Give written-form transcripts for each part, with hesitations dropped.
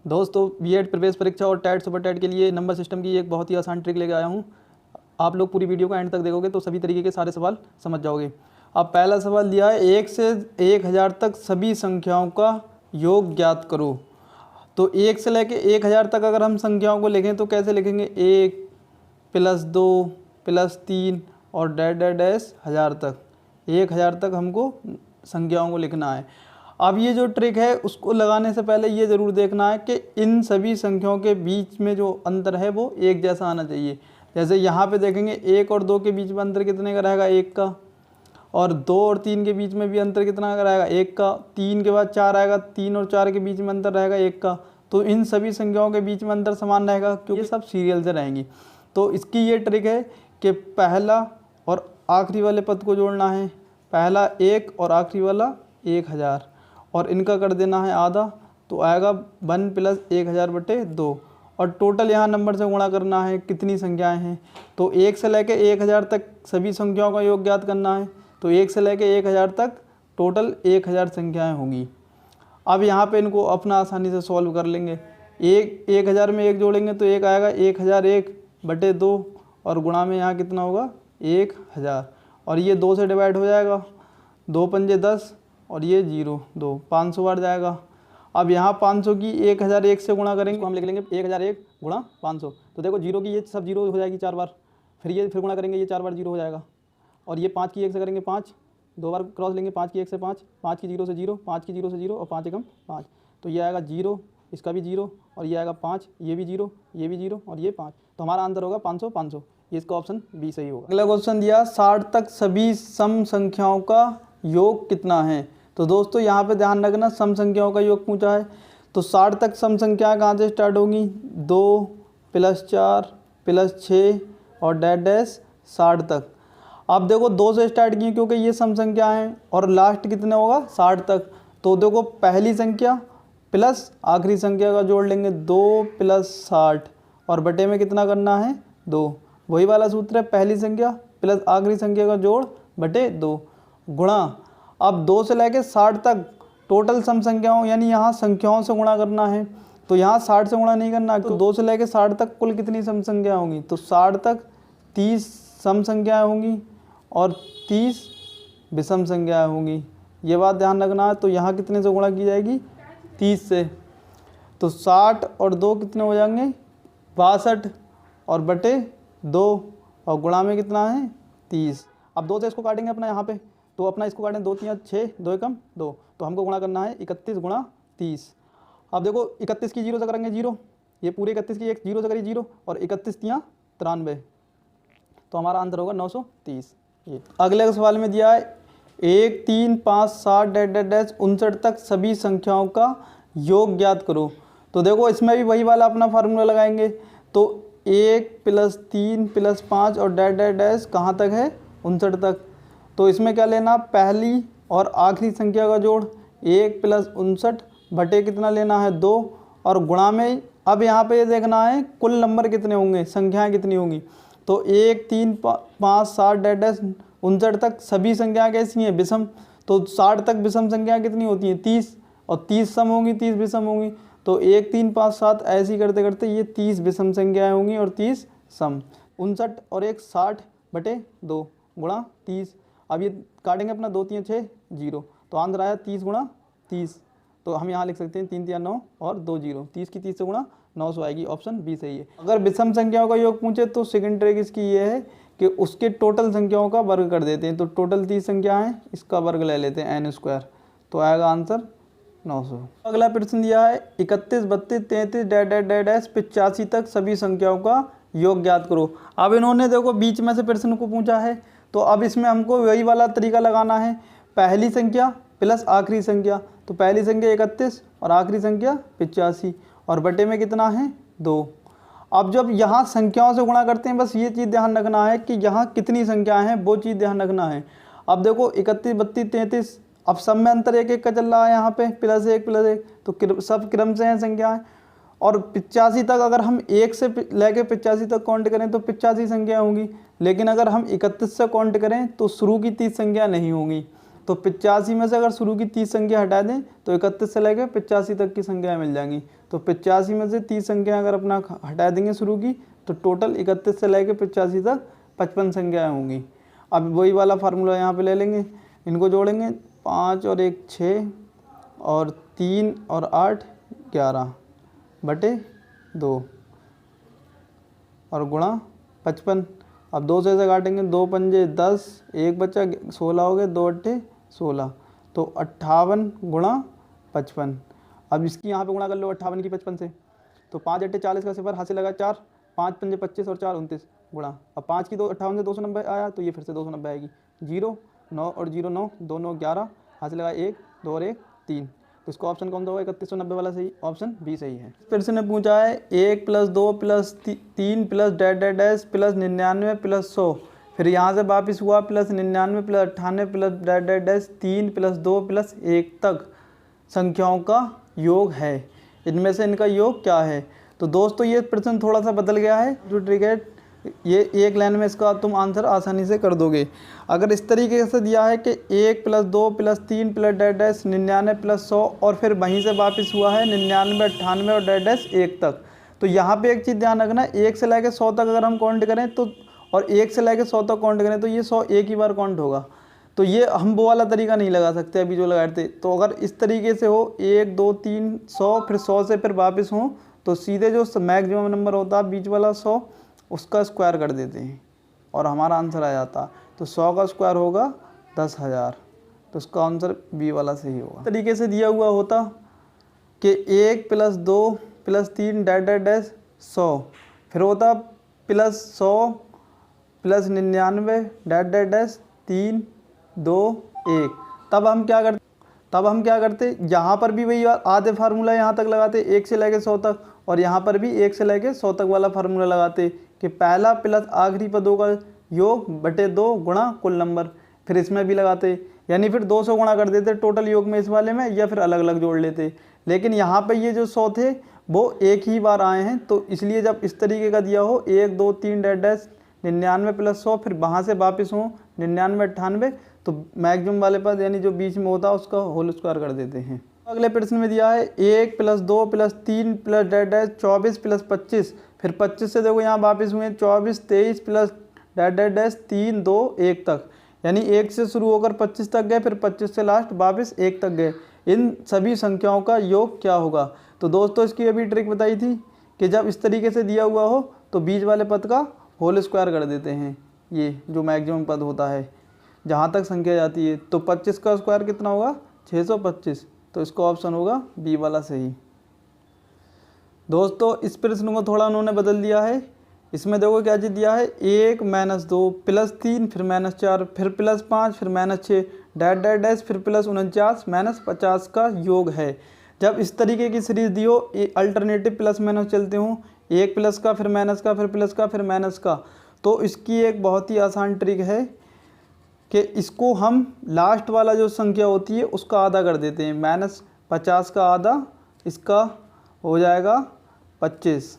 दोस्तों बीएड प्रवेश परीक्षा और टेट सुपर टेट के लिए नंबर सिस्टम की एक बहुत ही आसान ट्रिक लेके आया हूँ। आप लोग पूरी वीडियो का एंड तक देखोगे तो सभी तरीके के सारे सवाल समझ जाओगे। अब पहला सवाल दिया है 1 से 1000 तक सभी संख्याओं का योग ज्ञात करो। तो 1 से लेके 1000 तक अगर हम संख्याओं को लिखें तो कैसे लिखेंगे? 1 + 2 + 3 और डैश डैश डैश 1000 तक, 1000 तक हमको संख्याओं को लिखना है। अब ये जो ट्रिक है उसको लगाने से पहले ये ज़रूर देखना है कि इन सभी संख्याओं के बीच में जो अंतर है वो एक जैसा आना चाहिए। जैसे यहाँ पे देखेंगे 1 और 2 के बीच में अंतर कितने का रहेगा? 1 का। और 2 और 3 के बीच में भी अंतर कितना का रहेगा? 1 का। 3 के बाद 4 आएगा, 3 और 4 के बीच में अंतर रहेगा 1 का। तो इन सभी संख्याओं के बीच में अंतर समान रहेगा क्योंकि ये सब सीरियल से रहेंगी। तो इसकी ये ट्रिक है कि पहला और आखिरी वाले पद को जोड़ना है। पहला 1 और आखिरी वाला 1000 और इनका कर देना है आधा, तो आएगा 1 + 1000/2 और टोटल यहाँ नंबर से गुणा करना है। कितनी संख्याएं हैं? तो 1 से लेके 1000 तक सभी संख्याओं का योग ज्ञात करना है। तो 1 से लेके 1000 तक टोटल 1000 संख्याएं होंगी। अब यहाँ पे इनको अपना आसानी से सॉल्व कर लेंगे। 1000 में 1 जोड़ेंगे तो 1 आएगा, 1001/2 और गुणा में यहाँ कितना होगा? 1000 और ये 2 से डिवाइड हो जाएगा, 2 पंजे 10 और ये 0 2 500 बार जाएगा। अब यहाँ 500 की 1001 से गुणा करेंगे तो हम लिख लेंगे 1001 × 500। तो देखो 0 की ये सब 0 हो जाएगी 4 बार, फिर गुणा करेंगे ये 4 बार 0 हो जाएगा। और ये 5 की 1 से करेंगे 5, 2 बार क्रॉस लेंगे, 5 की 1 से 5, 5 की 0 से 0, 5 की 0 से 0 और 5 एकम 5। तो ये आएगा 0, इसका भी 0 और ये आएगा 5, ये भी 0, ये भी 0 और ये 5। तो हमारा आंसर होगा 500 500। ये इसका ऑप्शन बी सही होगा। अगला क्वेश्चन दिया 60 तक सभी सम संख्याओं का योग कितना है? तो दोस्तों यहाँ पे ध्यान रखना, सम संख्याओं का योग पूछा है। तो 60 तक सम संख्याएं कहाँ से स्टार्ट होंगी? 2 + 4 + 6 और डैश डैश 60 तक। अब देखो 2 से स्टार्ट किए क्योंकि ये सम संख्या हैं और लास्ट कितने होगा? 60 तक। तो देखो पहली संख्या प्लस आखिरी संख्या का जोड़ लेंगे, 2 + 60 और बटे में कितना करना है? 2। वही वाला सूत्र है, पहली संख्या प्लस आखिरी संख्या का जोड़ बटे 2 गुणा। अब 2 से लेके 60 तक टोटल सम संख्याओं यानी यहाँ संख्याओं से गुणा करना है। तो यहाँ 60 से गुणा नहीं करना, तो 2 से लेके 60 तक कुल कितनी सम संख्या होंगी? तो 60 तक 30 सम संख्याएँ होंगी और 30 विषम संख्याएँ होंगी। ये बात ध्यान रखना है। तो यहाँ कितने से गुणा की जाएगी? 30 से। तो 60 और 2 कितने हो जाएंगे? 62 और बटे 2 और गुणा में कितना है? 30। अब 2 से इसको काटेंगे अपना यहाँ पे, तो अपना इसको काटें 2 3 6, 2 एकम 2। तो हमको गुणा करना है 31 × 30। अब देखो 31 की 0 से करेंगे 0, ये पूरे 31 की 0 से करिए 0 और 31 × 93। तो हमारा आंसर होगा 930। ये अगले सवाल में दिया है 1 3 5 7 डैश डैश डैश 59 तक सभी संख्याओं का योग ज्ञात करो। तो देखो इसमें भी वही वाला अपना फार्मूला लगाएंगे। तो 1 + 3 + 5 और डैश डैश डैश कहाँ तक है? 59 तक। तो इसमें क्या लेना? पहली और आखिरी संख्या का जोड़, 1 + 59 बटे कितना लेना है? 2 और गुणा में अब यहाँ पे ये देखना है कुल नंबर कितने होंगे, संख्याएं कितनी होंगी। तो 1 3 5 7 डैश डैश 59 तक सभी संख्याएं कैसी हैं? विषम। तो 60 तक विषम संख्याएं कितनी होती हैं? 30 और 30 सम होंगी, 30 विषम होंगी। तो 1 3 5 7 ऐसे ही करते करते ये 30 विषम संख्याएँ होंगी और 30 सम। 59 और 1 60/2 गुणा 30। अब ये काटेंगे अपना 2 3 6 0। तो आंसर आया 30 × 30। तो हम यहाँ लिख सकते हैं 3 3 9 और 2 0। 30 की 30 से गुणा 900 आएगी। ऑप्शन बी सही है। अगर विषम संख्याओं का योग पूछे तो सेकंड ट्रिक इसकी ये है कि उसके टोटल संख्याओं का वर्ग कर देते हैं। तो टोटल 30 संख्या है, इसका वर्ग ले लेते हैं n²। तो आएगा आंसर 900। अगला प्रश्न दिया है 31 32 33 डैश डैश डैश डैश 85 तक सभी संख्याओं का योग ज्ञात करो। अब इन्होंने देखो बीच में से प्रश्न को पूछा है, तो अब इसमें हमको वही वाला तरीका लगाना है, पहली संख्या प्लस आखिरी संख्या। तो पहली संख्या 31 और आखिरी संख्या 85 और बटे में कितना है? 2। अब जब यहाँ संख्याओं से गुणा करते हैं, बस ये चीज़ ध्यान रखना है कि यहाँ कितनी संख्याएं हैं वो चीज़ ध्यान रखना है। अब देखो 31 32 33, अब सब में अंतर 1 1 का चल रहा है यहाँ पे, +1 +1, तो सब क्रम से हैं संख्याएँ। और 85 तक अगर हम 1 से लेके 85 तक काउंट करें तो 85 संख्या होंगी, लेकिन अगर हम 31 से काउंट करें तो शुरू की 30 संख्या नहीं होंगी। तो 85 में से अगर शुरू की 30 संख्या हटा दें तो 31 से लेकर 85 तक की संख्याएं मिल जाएंगी। तो 85 में से 30 संख्या अगर अपना हटा देंगे शुरू की, तो टोटल 31 से लेकर 85 तक 55 संख्याएँ होंगी। अब वही वाला फार्मूला यहाँ पे ले लेंगे, इनको जोड़ेंगे, 5 और 1 6 और 3 और 8 11 बटे 2 और गुणा 55। अब 2 से इसे काटेंगे, 2 पंजे 10, 1 बचा 16 हो गए, 2 अट्ठे 16, तो 58 गुणा 55। अब इसकी यहाँ पे गुणा कर लो 58 की 55 से, तो 5 अट्ठे 40 का सिफर हाथ से लगा 4, 5 पंजे 25 और 4 29 गुणा। अब 5 की 58 से 290 आया, तो ये फिर से 290 आएगी। 0 9 और 0 9, 2 9 11, हाथ से लगा 1 2 और 1 3, तो इसका ऑप्शन कौन सा होगा? 3190 वाला सही, ऑप्शन बी सही है। फिर से ने पूछा है 1 + 2 + 3 + डैश डैश डैश + 99 + 100, फिर यहाँ से वापस हुआ +99 + 98 + डैश डैश डैश 3 + 2 + 1 तक संख्याओं का योग है, इनमें से इनका योग क्या है? तो दोस्तों ये प्रश्न थोड़ा सा बदल गया है, जो ट्रिक है ये एक लाइन में इसका तुम आंसर आसानी से कर दोगे। अगर इस तरीके से दिया है कि 1 + 2 + 3 + डैश डैश 99 + 100 और फिर वहीं से वापस हुआ है 99 98 और डैश डैश 1 तक, तो यहाँ पे एक चीज़ ध्यान रखना, 1 से लेकर 100 तक अगर हम काउंट करें तो, और 1 से लेकर 100 तक काउंट करें तो ये 100 एक ही बार काउंट होगा। तो ये हम वो वाला तरीका नहीं लगा सकते अभी जो लगाए थे। तो अगर इस तरीके से हो 1 2 3 100, फिर 100 से फिर वापस हो, तो सीधे जो मैक्सिमम नंबर होता है बीच वाला 100, उसका स्क्वायर कर देते हैं और हमारा आंसर आ जाता। तो 100 का स्क्वायर होगा 10,000, तो इसका आंसर बी वाला सही होगा। तरीके से दिया हुआ होता कि 1 + 2 + 3 डैश डैश डैश 100, फिर होता +100 + 99 डैश डैश डैश 3 2 1, तब हम क्या करते यहाँ पर भी वही आधे फार्मूला यहाँ तक लगाते, 1 से लेकर 100 तक, और यहाँ पर भी 1 से लेकर 100 तक वाला फार्मूला लगाते कि पहला प्लस आखिरी पदों का योग बटे 2 गुणा कुल नंबर, फिर इसमें भी लगाते, यानी फिर 200 गुणा कर देते टोटल योग में इस वाले में, या फिर अलग अलग जोड़ लेते। लेकिन यहाँ पे ये जो 100 थे वो एक ही बार आए हैं, तो इसलिए जब इस तरीके का दिया हो 1 2 3 डैश डैश 99 + 100, फिर वहाँ से वापस हो 99 98, तो मैक्सिमम वाले पद यानी जो बीच में होता है उसका होल स्क्वायर कर देते हैं। अगले प्रश्न में दिया है 1 + 2 + 3 + डैश डैश 24 + 25, फिर 25 से देखो यहाँ वापस हुए 24 23 + डैश डैश डैश 3 2 1 तक, यानी 1 से शुरू होकर 25 तक गए, फिर 25 से लास्ट वापस 1 तक गए। इन सभी संख्याओं का योग क्या होगा? तो दोस्तों इसकी अभी ट्रिक बताई थी कि जब इस तरीके से दिया हुआ हो तो बीच वाले पद का होल स्क्वायर कर देते हैं, ये जो मैक्सिमम पद होता है जहाँ तक संख्या जाती है। तो 25 का स्क्वायर कितना होगा? 625, तो इसका ऑप्शन होगा बी वाला सही। दोस्तों इस प्रश्न को थोड़ा उन्होंने बदल दिया है, इसमें देखो क्या चीज़ दिया है, 1 - 2 + 3 फिर -4 फिर +5 फिर -6 डैश डैश डैश फिर +49 - 50 का योग है। जब इस तरीके की सीरीज दी हो, अल्टरनेटिव प्लस माइनस चलते हों, एक प्लस का फिर माइनस का फिर प्लस का फिर माइनस का, तो इसकी एक बहुत ही आसान ट्रिक है कि इसको हम लास्ट वाला जो संख्या होती है उसका आधा कर देते हैं, -50 का आधा, इसका हो जाएगा 25।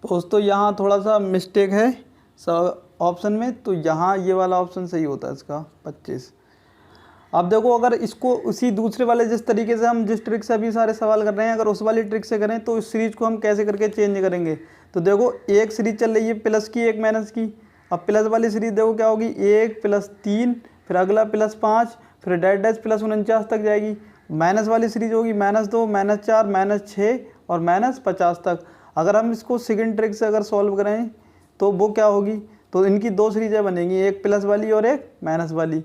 दोस्तों यहाँ थोड़ा सा मिस्टेक है ऑप्शन में, तो यहाँ ये वाला ऑप्शन सही होता है इसका 25। अब देखो अगर इसको उसी दूसरे वाले जिस तरीके से हम जिस ट्रिक से अभी सारे सवाल कर रहे हैं, अगर उस वाली ट्रिक से करें तो इस सीरीज को हम कैसे करके चेंज करेंगे। तो देखो एक सीरीज चल रही है प्लस की एक माइनस की, अब प्लस वाली सीरीज देखो क्या होगी, 1 + 3 फिर अगला +5 फिर डैश डैश +49 तक जाएगी। माइनस वाली सीरीज होगी -2 -4 -6 और -50 तक। अगर हम इसको सेकंड ट्रिक से अगर सॉल्व करें तो वो क्या होगी, तो इनकी दो सीरीजें बनेंगी, एक प्लस वाली और एक माइनस वाली।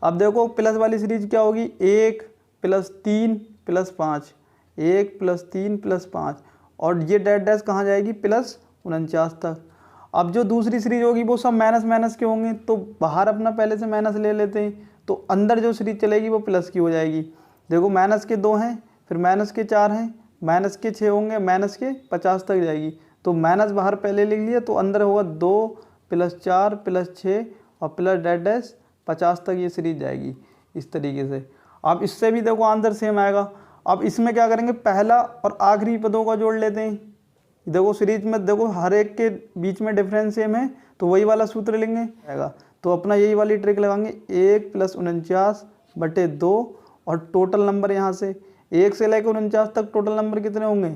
अब देखो प्लस वाली सीरीज क्या होगी, 1 + 3 + 5, 1 + 3 + 5, और ये डैश डैश कहाँ जाएगी, +49 तक। अब जो दूसरी सीरीज होगी वो सब माइनस माइनस के होंगे, तो बाहर अपना पहले से माइनस ले लेते हैं, तो अंदर जो सीरीज चलेगी वो प्लस की हो जाएगी। देखो माइनस के 2 हैं, फिर माइनस के 4 हैं, माइनस के 6 होंगे, माइनस के 50 तक जाएगी। तो माइनस बाहर पहले लिख लिया, तो अंदर होगा 2 + 4 + 6 और प्लस डैश डैश 50 तक ये सीरीज जाएगी इस तरीके से। अब इससे भी देखो आंसर सेम आएगा। अब इसमें क्या करेंगे, पहला और आखिरी पदों का जोड़ लेते हैं। देखो सीरीज में देखो हर एक के बीच में डिफरेंस सेम है, तो वही वाला सूत्र लेंगे आएगा। तो अपना यही वाली ट्रिक लगाएंगे, 1 + 49 बटे 2 और टोटल नंबर यहाँ से 1 से लेकर 49 तक टोटल नंबर कितने होंगे?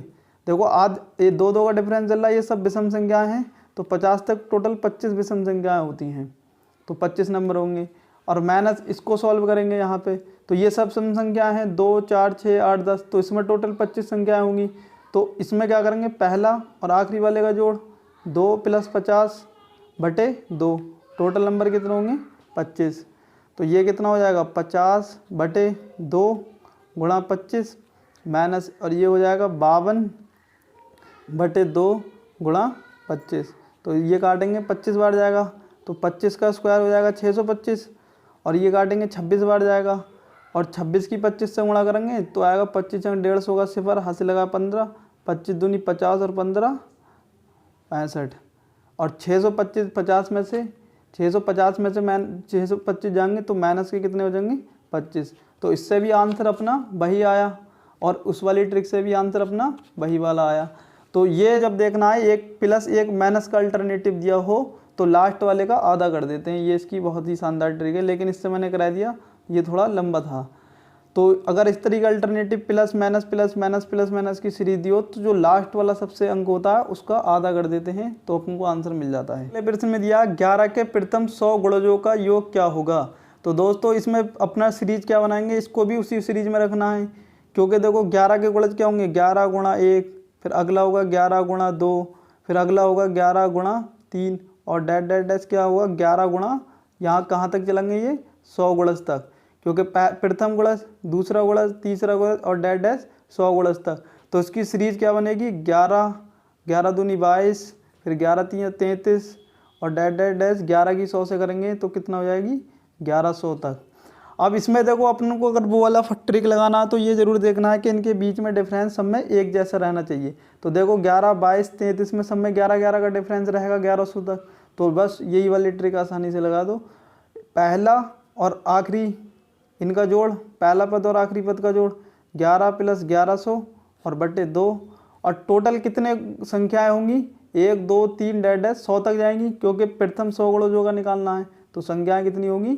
देखो आज ये 2 का डिफरेंस चल रहा है, ये सब विषम संख्याएं हैं, तो 50 तक टोटल 25 विषम संख्याएं होती हैं, तो 25 नंबर होंगे। और माइनस इसको सॉल्व करेंगे यहाँ पे, तो ये सब सम संख्याएं हैं 2, 4, 6, 8, 10, तो इसमें टोटल 25 संख्याएं होंगी। तो इसमें क्या करेंगे, पहला और आखिरी वाले का जोड़ 2 + 50 बटे 2, टोटल नंबर कितने होंगे? 25। तो ये कितना हो जाएगा? 50 बटे 2 गुणा 25 माइनस, और ये हो जाएगा 52 बटे 2 गुणा 25। तो ये काटेंगे 25 बार जाएगा, तो 25 का स्क्वायर हो जाएगा 625, और ये काटेंगे 26 बार जाएगा, और 26 की 25 से गुणा करेंगे तो आएगा 25 अंक 150 का सिफर, हासिल लगा 15, 25 दूनी 50 और 15 65, और 625 50 में से 650 में से 625 जाएंगे तो माइनस के कितने हो जाएंगे? 25। तो इससे भी आंसर अपना वही आया, और उस वाली ट्रिक से भी आंसर अपना वही वाला आया। तो ये जब देखना है 1 + 1 माइनस का अल्टरनेटिव दिया हो तो लास्ट वाले का आधा कर देते हैं, ये इसकी बहुत ही शानदार ट्रिक है, लेकिन इससे मैंने करा दिया, ये थोड़ा लंबा था। तो अगर इस तरीके अल्टरनेटिव प्लस माइनस की सीरीज दी हो तो जो लास्ट वाला सबसे अंक होता है उसका आधा कर देते हैं, तो अपन को आंसर मिल जाता है। अगले प्रश्न में दिया 11 के प्रथम 100 गुणजों का योग क्या होगा। तो दोस्तों इसमें अपना सीरीज क्या बनाएंगे, इसको भी उसी सीरीज में रखना है, क्योंकि देखो 11 के गुणज क्या होंगे? 11 × 1, फिर अगला होगा 11 × 2, फिर अगला होगा 11 × 3, और डैश डैश डैश क्या होगा? 11 गुणा, यहाँ कहाँ तक चलेंगे? ये 100 गुणज तक, क्योंकि प्रथम गुणज, दूसरा गुणज, तीसरा गुणज और डैश डैश 100 गुणज तक। तो इसकी सीरीज क्या बनेगी? 11, 11 दूनी 22, फिर 11 3 33, और डैश डैश डैश 11 की 100 से करेंगे तो कितना हो जाएगी? 1100 तक। अब इसमें देखो अपन को अगर वो वाला ट्रिक लगाना है तो ये जरूर देखना है कि इनके बीच में डिफरेंस सब में एक जैसा रहना चाहिए। तो देखो 11, 22, 33 में सब में 11 11 का डिफरेंस रहेगा 1100 तक, तो बस यही वाली ट्रिक आसानी से लगा दो। पहला और आखिरी इनका जोड़, पहला पद और आखिरी पद का जोड़ 11 + 1100 और बटे 2, और टोटल कितने संख्याएं होंगी? 1 2 3 डैश डैश 100 तक जाएंगी, क्योंकि प्रथम 100 गुणजों का निकालना है, तो संख्याएं कितनी होंगी?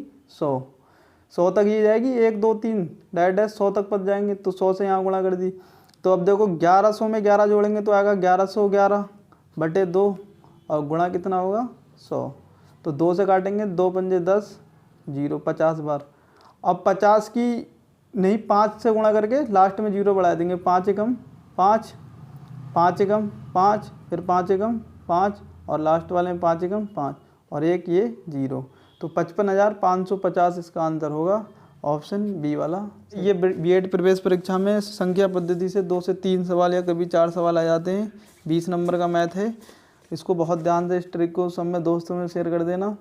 100 तक ये जाएगी, 1 2 3 डैश डैश 100 तक पद जाएंगे, तो 100 से यहाँ गुणा कर दी। तो अब देखो 1100 में 11 जोड़ेंगे तो आएगा 1111 बटे 2, और गुणा कितना होगा? 100। तो 2 से काटेंगे, 2 पंजे 10, 0, 50 बार। अब 50 की नहीं, 5 से गुणा करके लास्ट में 0 बढ़ा देंगे, 5 एकम 5, 5 एकम 5, फिर 5 एकम 5, और लास्ट वाले में 5 एकम 5, और एक ये 0, तो 55,550 इसका आंसर होगा, ऑप्शन बी वाला। ये बीएड प्रवेश परीक्षा में संख्या पद्धति से 2 से 3 सवाल या कभी 4 सवाल आ जाते हैं, 20 नंबर का मैथ है। इसको बहुत ध्यान से इस ट्रिक को सब में दोस्तों में शेयर कर देना,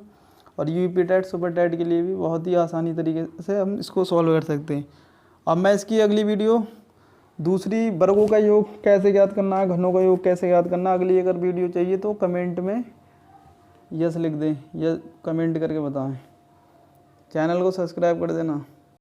और यूपी टेट सुपर टेट के लिए भी बहुत ही आसानी तरीके से हम इसको सॉल्व कर सकते हैं। अब मैं इसकी अगली वीडियो दूसरी वर्गों का योग कैसे ज्ञात करना है, घनों का योग कैसे ज्ञात करना, अगली अगर वीडियो चाहिए तो कमेंट में यस लिख दें या कमेंट करके बताएं। चैनल को सब्सक्राइब कर देना।